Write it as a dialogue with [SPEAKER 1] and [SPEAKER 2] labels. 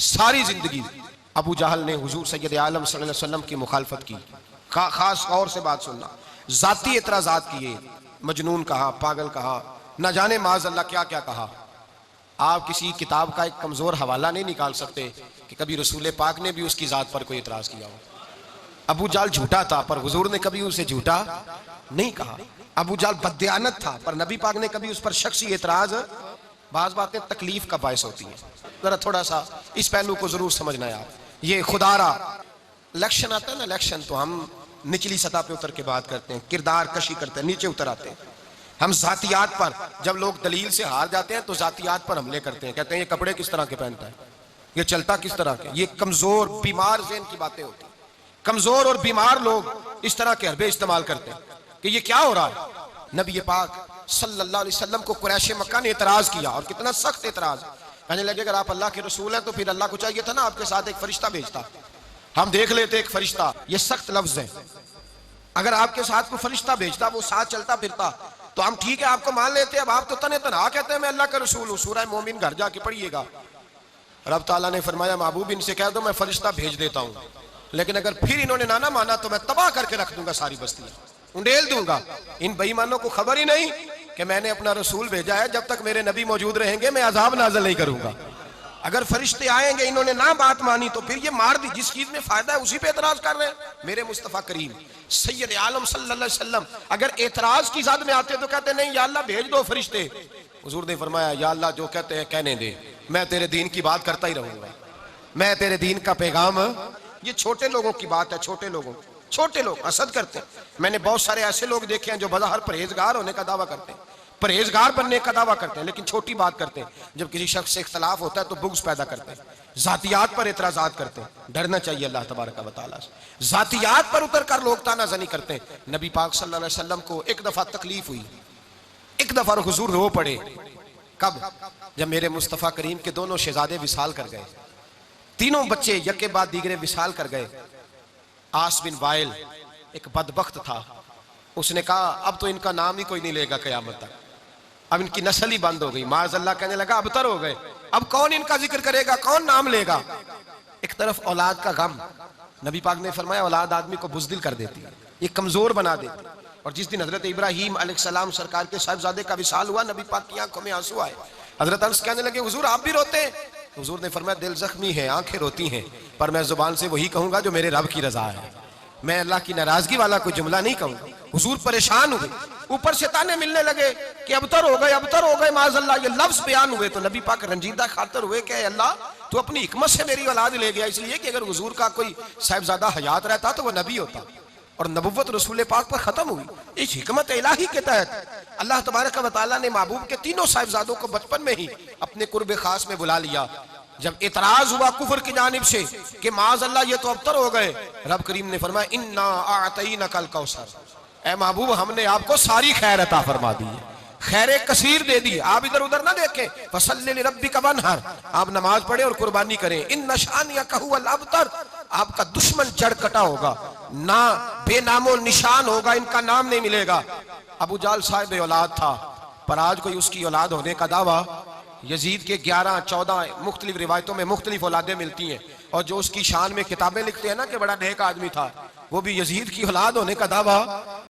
[SPEAKER 1] सारी जिंदगी अबू जहल ने हुजूर सैयद आलम सल्लल्लाहु अलैहि वसल्लम की मुखालफत की। खास गौर से बात सुनना, जाती एतराजात किए, मजनून कहा, पागल कहा, न जाने माज अल्लाह क्या क्या कहा। आप किसी किताब का एक कमजोर हवाला नहीं निकाल सकते कि कभी रसूल पाक ने भी उसकी जात पर कोई एतराज किया हो। अबू जाल झूठा था पर हुजूर ने कभी उसे झूठा नहीं कहा। अबू जाल बददियानत था पर नबी पाक ने कभी उस पर शख्सी एतराज, बाज बातें तकलीफ का बायस होती हैं। जरा थोड़ा सा इस पहलू को जरूर समझना है आप। ये खुदारा इलेक्शन आता है ना, इलेक्शन तो हम निचली सतह पे उतर के बात करते हैं, किरदार कशी करते हैं, नीचे उतर आते हैं। हम जातियात पर, जब लोग दलील से हार जाते हैं तो जातियात पर हमले करते हैं, कहते हैं ये कपड़े किस तरह के पहनता है, ये चलता किस तरह के। ये कमजोर बीमार ज़हन की बातें होती हैं। कमजोर और बीमार लोग इस तरह के हरबे इस्तेमाल करते हैं कि ये क्या हो रहा है। नबी पाक सल्लल्लाहु अलैहि वसल्लम को कुरैश मक्का ने एतराज किया, और कितना सख्त एतराज। कहने लगे अगर आप अल्लाह के रसूल हैं तो फिर अल्लाह को चाहिए था ना आपके साथ एक फरिश्ता भेजता, हम देख लेते एक फरिश्ता। ये सख्त लफ्ज है, अगर आपके साथ कोई फरिश्ता भेजता, वो साथ चलता फिरता तो हम ठीक है आपको मान लेते। अब आप तो तने तनहा कहते हैं मैं अल्लाह का रसूल हूँ। सूरह मोमिन घर जाके पढ़िएगा। रब ताला ने फरमाया महबूब इनसे कह दो मैं फरिश्ता भेज देता हूँ, लेकिन अगर फिर इन्होंने ना माना तो मैं तबाह करके रख दूंगा, सारी बस्तियां उंडेल दूंगा। इन बेईमानों को खबर ही नहीं कि मैंने अपना रसूल भेजा है, जब तक मेरे नबी मौजूद रहेंगे मैं अजाब नाज़िल नहीं करूंगा। अगर फरिश्ते आएंगे, इन्होंने ना बात मानी तो फिर ये मार दी। जिस चीज में फायदा है उसी पे एतराज कर रहे हैं। मेरे मुस्तफा करीम सैयद आलम सल्लल्लाहु अलैहि वसल्लम अगर एतराज की ज़द में आते तो कहते नहीं या अल्लाह भेज दो फरिश्ते। हुजूर ने फरमाया या अल्लाह जो कहते हैं कहने दे, मैं तेरे दीन की बात करता ही रहूंगा, मैं तेरे दीन का पैगाम। ये छोटे लोगों की बात है, छोटे लोग हसद करते हैं। मैंने बहुत सारे ऐसे लोग देखे हैं जो बज़ाहिर परहेजगार होने का दावा करते हैं, परहेजगार बनने का दावा करते हैं, लेकिन छोटी बात करते हैं। जब किसी शख्स से इख्तलाफ होता है तो बुग़्ज़ पैदा करते हैं, जातियात पर एतराज़ात करते हैं। डरना चाहिए अल्लाह तबारक व तआला से। जातियात पर उतर कर लोग तानाज़नी करते हैं। नबी पाक सल्लल्लाहु अलैहि वसल्लम को एक दफ़ा तकलीफ हुई, एक दफ़ा हुजूर रो पड़े। कब? जब मेरे मुस्तफ़ा करीम के दोनों शहजादे विसाल कर गए, तीनों बच्चे यके बाद दीगरे विसाल कर गए। आस बिन वाइल एक बदबख्त था, उसने कहा अब तो इनका नाम ही कोई नहीं लेगा क़यामत तक, अब इनकी नस्ल ही बंद हो गई। माज़अल्लाह कहने लगा अबतर हो गए, अब कौन इनका जिक्र करेगा, कौन नाम लेगा। एक तरफ औलाद का गम, नबी पाक ने फरमाया औलाद आदमी को बुज़दिल कर देती है, ये कमजोर बना देती है। और जिस दिन हजरत इब्राहीम अलैहिस्सलाम सरकार के साहिबजादे का विसाल हुआ, नबी पाक की आंखों में आंसू आए। हजरत अनस कहने लगे हुजूर आप भी रोते हैं? हुजूर ने फरमाया दिल जख्मी है, आंखें रोती हैं, पर मैं जुबान से वही कहूंगा जो मेरे रब की रजा है। मैं अल्लाह की नाराजगी वाला कोई जुमला नहीं कहूंगा। हुजूर परेशान हुए, ऊपर से ताने मिलने लगे कि अबतर हो गए माज़अल्लाह, ये लफ्ज बयान हुए तो नबी पाक रंजीदा खातर हुए कि अल्लाह तू अपनी हिकमत से मेरी औलाद ले गया, इसलिए कि अगर हुजूर का कोई साहिबजादा हयात रहता तो वह नबी होता और नबुव्वत रसूल पाक पर खत्म हुई। इस हिकमत इलाही के तहत अल्लाह तबारक व तआला ने महबूब के तीनों साहिबजादों को बचपन में ही अपने कुर्ब खास में बुला लिया। जब इतराज हुआ कुफर की जानिब से कि माज़अल्लाह ये तो अबतर हो गए, रब करीम ने फरमाया इन्ना आतईनकल कौसर, ऐ महबूब हमने आपको सारी खैर अता फरमा दी है, खैर कसीर दे दी। आप इधर उधर ना देखें, फसल्लि लिरब्बिका वन्हर, आप नमाज पढ़े और कुर्बानी करें। इन्ना शानियका हुवल अबतर, आपका दुश्मन जड़ कटा होगा, ना बेनामो निशान होगा, इनका नाम नहीं मिलेगा। अबू जाल साहिब औलाद था, पर आज कोई उसकी औलाद होने का दावा, यजीद के 11-14 मुख्तलिफ रिवायतों में मुख्तलिफ औलादें मिलती हैं, और जो उसकी शान में किताबें लिखते हैं ना कि बड़ा नेक आदमी था, वो भी यजीद की औलाद होने का दावा